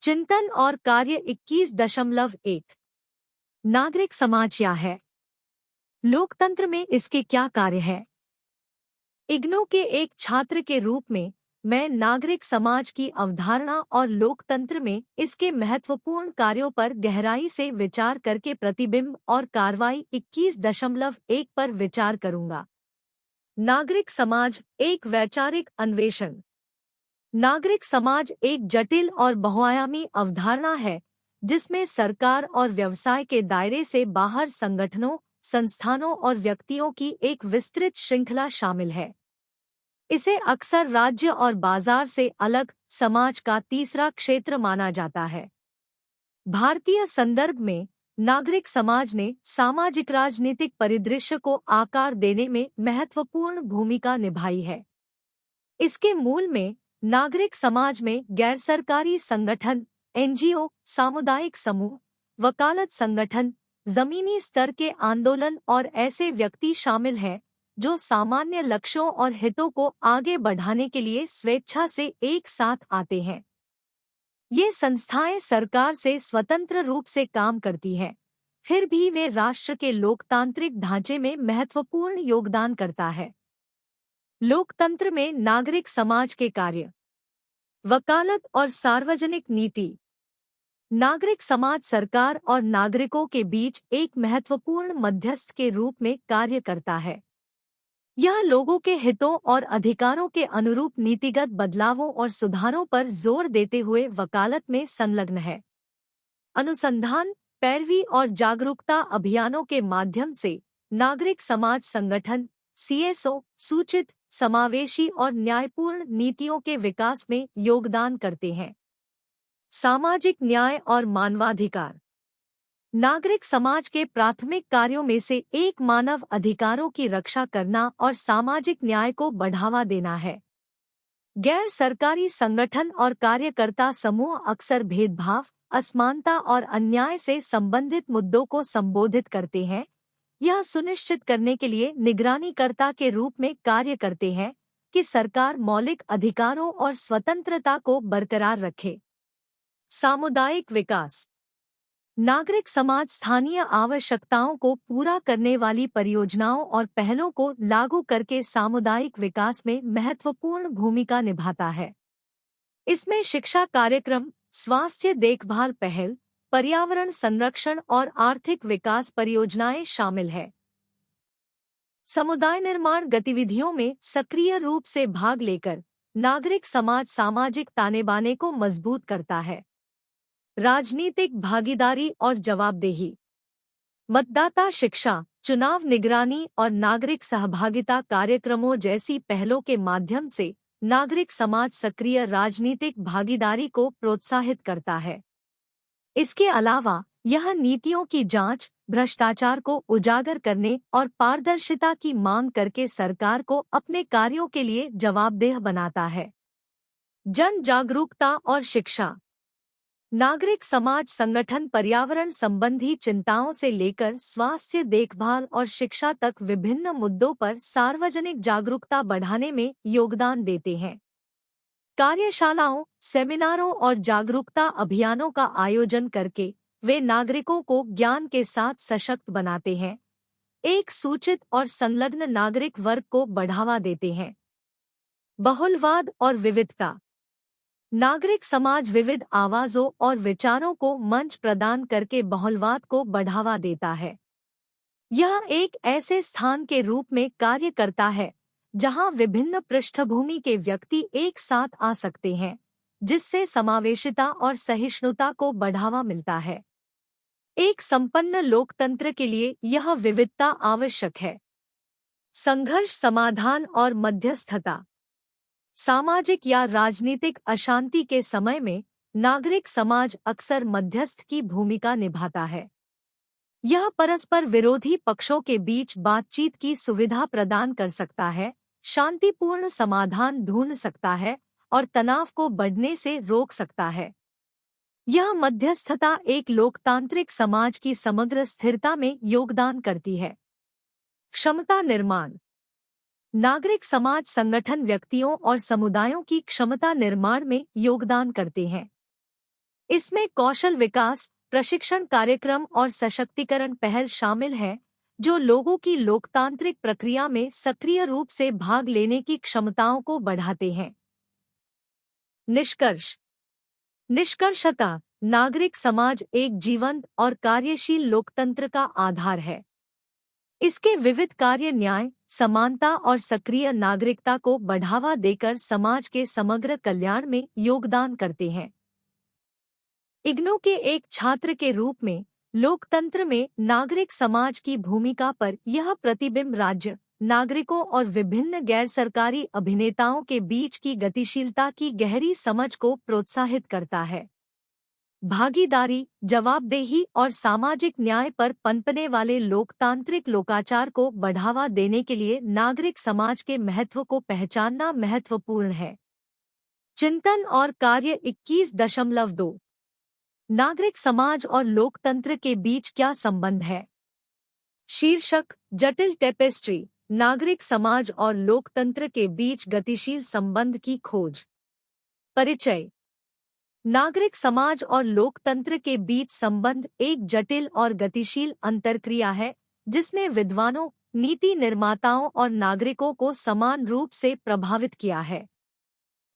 चिंतन और कार्य 21.1। नागरिक समाज क्या है? लोकतंत्र में इसके क्या कार्य है? इग्नू के एक छात्र के रूप में मैं नागरिक समाज की अवधारणा और लोकतंत्र में इसके महत्वपूर्ण कार्यों पर गहराई से विचार करके प्रतिबिंब और कार्रवाई 21.1 पर विचार करूंगा। नागरिक समाज एक वैचारिक अन्वेषण। नागरिक समाज एक जटिल और बहुआयामी अवधारणा है जिसमें सरकार और व्यवसाय के दायरे से बाहर संगठनों, संस्थानों और व्यक्तियों की एक विस्तृत श्रृंखला शामिल है। इसे अक्सर राज्य और बाजार से अलग समाज का तीसरा क्षेत्र माना जाता है। भारतीय संदर्भ में नागरिक समाज ने सामाजिक राजनीतिक परिदृश्य को आकार देने में महत्वपूर्ण भूमिका निभाई है। इसके मूल में नागरिक समाज में गैरसरकारी संगठन, एनजीओ, सामुदायिक समूह, वकालत संगठन, जमीनी स्तर के आंदोलन और ऐसे व्यक्ति शामिल हैं जो सामान्य लक्ष्यों और हितों को आगे बढ़ाने के लिए स्वेच्छा से एक साथ आते हैं। ये संस्थाएं सरकार से स्वतंत्र रूप से काम करती हैं, फिर भी वे राष्ट्र के लोकतांत्रिक ढांचे में महत्वपूर्ण योगदान करता है। लोकतंत्र में नागरिक समाज के कार्य। वकालत और सार्वजनिक नीति। नागरिक समाज सरकार और नागरिकों के बीच एक महत्वपूर्ण मध्यस्थ के रूप में कार्य करता है। यह लोगों के हितों और अधिकारों के अनुरूप नीतिगत बदलावों और सुधारों पर जोर देते हुए वकालत में संलग्न है। अनुसंधान, पैरवी और जागरूकता अभियानों के माध्यम से नागरिक समाज संगठन सीएसओ सूचित, समावेशी और न्यायपूर्ण नीतियों के विकास में योगदान करते हैं। सामाजिक न्याय और मानवाधिकार। नागरिक समाज के प्राथमिक कार्यों में से एक मानव अधिकारों की रक्षा करना और सामाजिक न्याय को बढ़ावा देना है। गैर सरकारी संगठन और कार्यकर्ता समूह अक्सर भेदभाव, असमानता और अन्याय से संबंधित मुद्दों को संबोधित करते हैं। यह सुनिश्चित करने के लिए निगरानीकर्ता के रूप में कार्य करते हैं कि सरकार मौलिक अधिकारों और स्वतंत्रता को बरकरार रखे। सामुदायिक विकास। नागरिक समाज स्थानीय आवश्यकताओं को पूरा करने वाली परियोजनाओं और पहलों को लागू करके सामुदायिक विकास में महत्वपूर्ण भूमिका निभाता है। इसमें शिक्षा कार्यक्रम, स्वास्थ्य देखभाल पहल, पर्यावरण संरक्षण और आर्थिक विकास परियोजनाएं शामिल है। समुदाय निर्माण गतिविधियों में सक्रिय रूप से भाग लेकर नागरिक समाज सामाजिक ताने-बाने को मजबूत करता है। राजनीतिक भागीदारी और जवाबदेही। मतदाता शिक्षा, चुनाव निगरानी और नागरिक सहभागिता कार्यक्रमों जैसी पहलों के माध्यम से नागरिक समाज सक्रिय राजनीतिक भागीदारी को प्रोत्साहित करता है। इसके अलावा यह नीतियों की जांच, भ्रष्टाचार को उजागर करने और पारदर्शिता की मांग करके सरकार को अपने कार्यों के लिए जवाबदेह बनाता है। जन जागरूकता और शिक्षा। नागरिक समाज संगठन पर्यावरण संबंधी चिंताओं से लेकर स्वास्थ्य देखभाल और शिक्षा तक विभिन्न मुद्दों पर सार्वजनिक जागरूकता बढ़ाने में योगदान देते हैं। कार्यशालाओं, सेमिनारों और जागरूकता अभियानों का आयोजन करके वे नागरिकों को ज्ञान के साथ सशक्त बनाते हैं, एक सूचित और संलग्न नागरिक वर्ग को बढ़ावा देते हैं। बहुलवाद और विविधता। नागरिक समाज विविध आवाज़ों और विचारों को मंच प्रदान करके बहुलवाद को बढ़ावा देता है। यह एक ऐसे स्थान के रूप में कार्य करता है जहां विभिन्न पृष्ठभूमि के व्यक्ति एक साथ आ सकते हैं, जिससे समावेशिता और सहिष्णुता को बढ़ावा मिलता है। एक संपन्न लोकतंत्र के लिए यह विविधता आवश्यक है। संघर्ष समाधान और मध्यस्थता। सामाजिक या राजनीतिक अशांति के समय में नागरिक समाज अक्सर मध्यस्थ की भूमिका निभाता है। यह परस्पर विरोधी पक्षों के बीच बातचीत की सुविधा प्रदान कर सकता है, शांतिपूर्ण समाधान ढूंढ सकता है और तनाव को बढ़ने से रोक सकता है। यह मध्यस्थता एक लोकतांत्रिक समाज की समग्र स्थिरता में योगदान करती है। क्षमता निर्माण। नागरिक समाज संगठन व्यक्तियों और समुदायों की क्षमता निर्माण में योगदान करते हैं। इसमें कौशल विकास, प्रशिक्षण कार्यक्रम और सशक्तिकरण पहल शामिल है, जो लोगों की लोकतांत्रिक प्रक्रिया में सक्रिय रूप से भाग लेने की क्षमताओं को बढ़ाते हैं। निष्कर्ष। निष्कर्षतः नागरिक समाज एक जीवंत और कार्यशील लोकतंत्र का आधार है। इसके विविध कार्य न्याय, समानता और सक्रिय नागरिकता को बढ़ावा देकर समाज के समग्र कल्याण में योगदान करते हैं। इग्नू के एक छात्र के रूप में लोकतंत्र में नागरिक समाज की भूमिका पर यह प्रतिबिंब राज्य, नागरिकों और विभिन्न गैर सरकारी अभिनेताओं के बीच की गतिशीलता की गहरी समझ को प्रोत्साहित करता है। भागीदारी, जवाबदेही और सामाजिक न्याय पर पनपने वाले लोकतांत्रिक लोकाचार को बढ़ावा देने के लिए नागरिक समाज के महत्व को पहचानना महत्वपूर्ण है। चिंतन और कार्य 21.2 नागरिक समाज और लोकतंत्र के बीच क्या संबंध है? शीर्षक: जटिल टेपेस्ट्री, नागरिक समाज और लोकतंत्र के बीच गतिशील संबंध की खोज। परिचय। नागरिक समाज और लोकतंत्र के बीच संबंध एक जटिल और गतिशील अंतरक्रिया है, जिसने विद्वानों, नीति निर्माताओं और नागरिकों को समान रूप से प्रभावित किया है।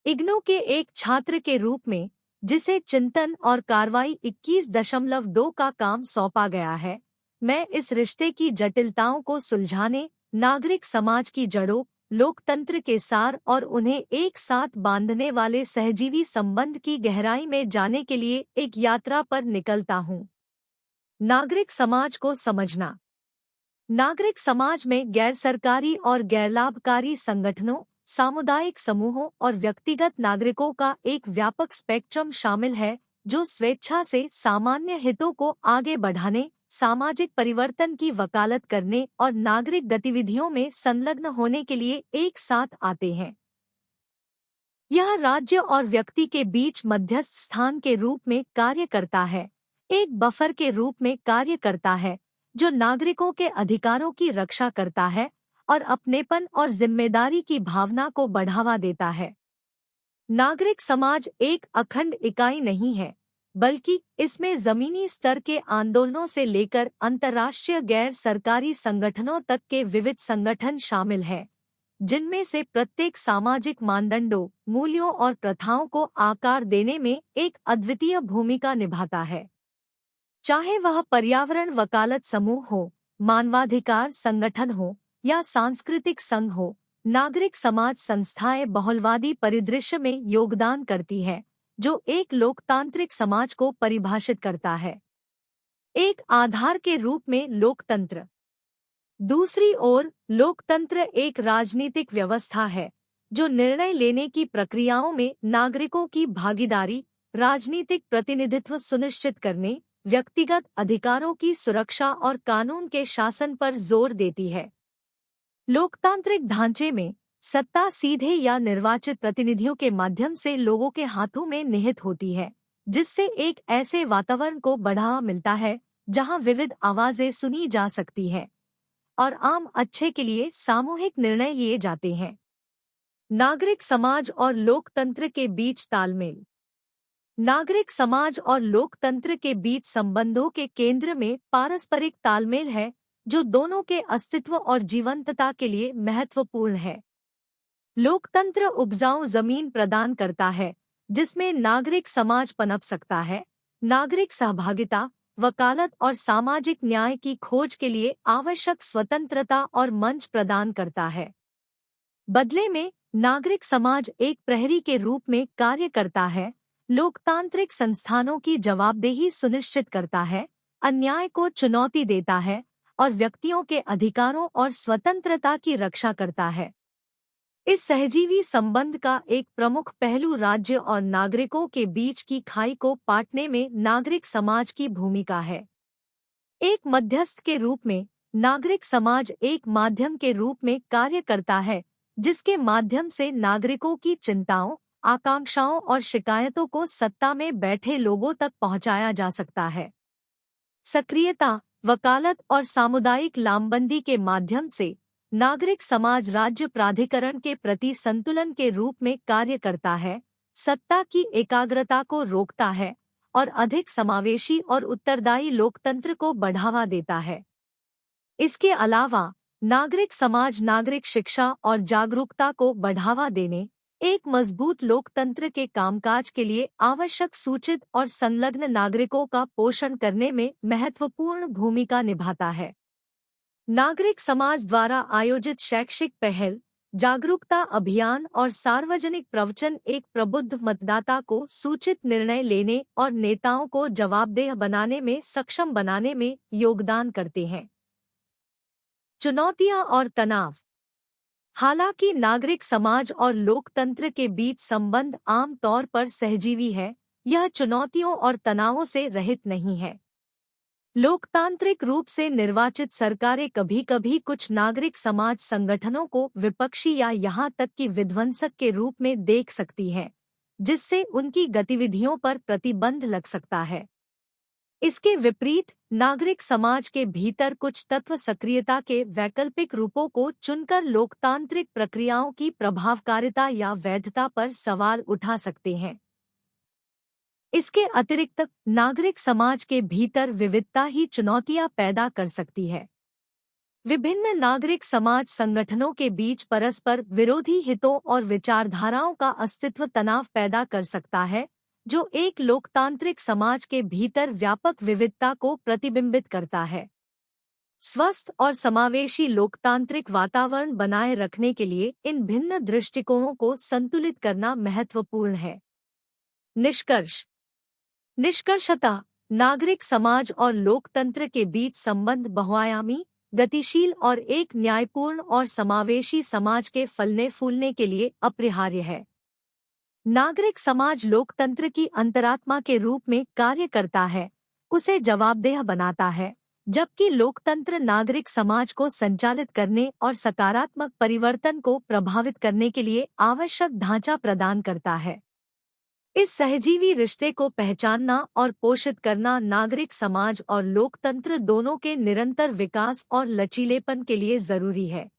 इग्नू के एक छात्र के रूप में, जिसे चिंतन और कार्रवाई 21.2 का काम सौंपा गया है, मैं इस रिश्ते की जटिलताओं को सुलझाने, नागरिक समाज की जड़ों, लोकतंत्र के सार और उन्हें एक साथ बांधने वाले सहजीवी संबंध की गहराई में जाने के लिए एक यात्रा पर निकलता हूँ। नागरिक समाज को समझना। नागरिक समाज में गैर सरकारी और गैरलाभकारी संगठनों, सामुदायिक समूहों और व्यक्तिगत नागरिकों का एक व्यापक स्पेक्ट्रम शामिल है, जो स्वेच्छा से सामान्य हितों को आगे बढ़ाने, सामाजिक परिवर्तन की वकालत करने और नागरिक गतिविधियों में संलग्न होने के लिए एक साथ आते हैं। यह राज्य और व्यक्ति के बीच मध्यस्थ स्थान के रूप में कार्य करता है, एक बफर के रूप में कार्य करता है, जो नागरिकों के अधिकारों की रक्षा करता है और अपनेपन और जिम्मेदारी की भावना को बढ़ावा देता है। नागरिक समाज एक अखंड इकाई नहीं है, बल्कि इसमें जमीनी स्तर के आंदोलनों से लेकर अंतर्राष्ट्रीय गैर सरकारी संगठनों तक के विविध संगठन शामिल हैं, जिनमें से प्रत्येक सामाजिक मानदंडों, मूल्यों और प्रथाओं को आकार देने में एक अद्वितीय भूमिका निभाता है। चाहे वह पर्यावरण वकालत समूह हो, मानवाधिकार संगठन हो या सांस्कृतिक संघ हो, नागरिक समाज संस्थाएं बहुलवादी परिदृश्य में योगदान करती हैं, जो एक लोकतांत्रिक समाज को परिभाषित करता है। एक आधार के रूप में लोकतंत्र। दूसरी ओर, लोकतंत्र एक राजनीतिक व्यवस्था है, जो निर्णय लेने की प्रक्रियाओं में नागरिकों की भागीदारी, राजनीतिक प्रतिनिधित्व सुनिश्चित करने, व्यक्तिगत अधिकारों की सुरक्षा और कानून के शासन पर जोर देती है। लोकतांत्रिक ढांचे में सत्ता सीधे या निर्वाचित प्रतिनिधियों के माध्यम से लोगों के हाथों में निहित होती है, जिससे एक ऐसे वातावरण को बढ़ावा मिलता है जहां विविध आवाजें सुनी जा सकती हैं और आम अच्छे के लिए सामूहिक निर्णय लिए जाते हैं। नागरिक समाज और लोकतंत्र के बीच तालमेल। नागरिक समाज और लोकतंत्र के बीच संबंधों के केंद्र में पारस्परिक तालमेल है, जो दोनों के अस्तित्व और जीवंतता के लिए महत्वपूर्ण है। लोकतंत्र उपजाऊ जमीन प्रदान करता है, जिसमें नागरिक समाज पनप सकता है, नागरिक सहभागिता, वकालत और सामाजिक न्याय की खोज के लिए आवश्यक स्वतंत्रता और मंच प्रदान करता है। बदले में, नागरिक समाज एक प्रहरी के रूप में कार्य करता है, लोकतांत्रिक संस्थानों की जवाबदेही सुनिश्चित करता है, अन्याय को चुनौती देता है और व्यक्तियों के अधिकारों और स्वतंत्रता की रक्षा करता है। इस सहजीवी संबंध का एक प्रमुख पहलू राज्य और नागरिकों के बीच की खाई को पाटने में नागरिक समाज की भूमिका है। एक मध्यस्थ के रूप में, नागरिक समाज एक माध्यम के रूप में कार्य करता है, जिसके माध्यम से नागरिकों की चिंताओं, आकांक्षाओं और शिकायतों को सत्ता में बैठे लोगों तक पहुंचाया जा सकता है। सक्रियता, वकालत और सामुदायिक लामबंदी के माध्यम से नागरिक समाज राज्य प्राधिकरण के प्रति संतुलन के रूप में कार्य करता है, सत्ता की एकाग्रता को रोकता है और अधिक समावेशी और उत्तरदायी लोकतंत्र को बढ़ावा देता है। इसके अलावा नागरिक समाज नागरिक शिक्षा और जागरूकता को बढ़ावा देने, एक मजबूत लोकतंत्र के कामकाज के लिए आवश्यक सूचित और संलग्न नागरिकों का पोषण करने में महत्वपूर्ण भूमिका निभाता है। नागरिक समाज द्वारा आयोजित शैक्षिक पहल, जागरूकता अभियान और सार्वजनिक प्रवचन एक प्रबुद्ध मतदाता को सूचित निर्णय लेने और नेताओं को जवाबदेह बनाने में सक्षम बनाने में योगदान करते हैं। चुनौतियां और तनाव। हालांकि नागरिक समाज और लोकतंत्र के बीच संबंध आम तौर पर सहजीवी है, यह चुनौतियों और तनावों से रहित नहीं है। लोकतांत्रिक रूप से निर्वाचित सरकारें कभी-कभी कुछ नागरिक समाज संगठनों को विपक्षी या यहाँ तक कि विध्वंसक के रूप में देख सकती हैं, जिससे उनकी गतिविधियों पर प्रतिबंध लग सकता है। इसके विपरीत नागरिक समाज के भीतर कुछ तत्व सक्रियता के वैकल्पिक रूपों को चुनकर लोकतांत्रिक प्रक्रियाओं की प्रभावकारिता या वैधता पर सवाल उठा सकते हैं। इसके अतिरिक्त नागरिक समाज के भीतर विविधता ही चुनौतियां पैदा कर सकती है। विभिन्न नागरिक समाज संगठनों के बीच परस्पर विरोधी हितों और विचारधाराओं का अस्तित्व तनाव पैदा कर सकता है, जो एक लोकतांत्रिक समाज के भीतर व्यापक विविधता को प्रतिबिंबित करता है। स्वस्थ और समावेशी लोकतांत्रिक वातावरण बनाए रखने के लिए इन भिन्न दृष्टिकोणों को संतुलित करना महत्वपूर्ण है। निष्कर्षतः नागरिक समाज और लोकतंत्र के बीच संबंध बहुआयामी, गतिशील और एक न्यायपूर्ण और समावेशी समाज के फलने फूलने के लिए अपरिहार्य है। नागरिक समाज लोकतंत्र की अंतरात्मा के रूप में कार्य करता है, उसे जवाबदेह बनाता है, जबकि लोकतंत्र नागरिक समाज को संचालित करने और सकारात्मक परिवर्तन को प्रभावित करने के लिए आवश्यक ढांचा प्रदान करता है। इस सहजीवी रिश्ते को पहचानना और पोषित करना नागरिक समाज और लोकतंत्र दोनों के निरंतर विकास और लचीलेपन के लिए जरूरी है।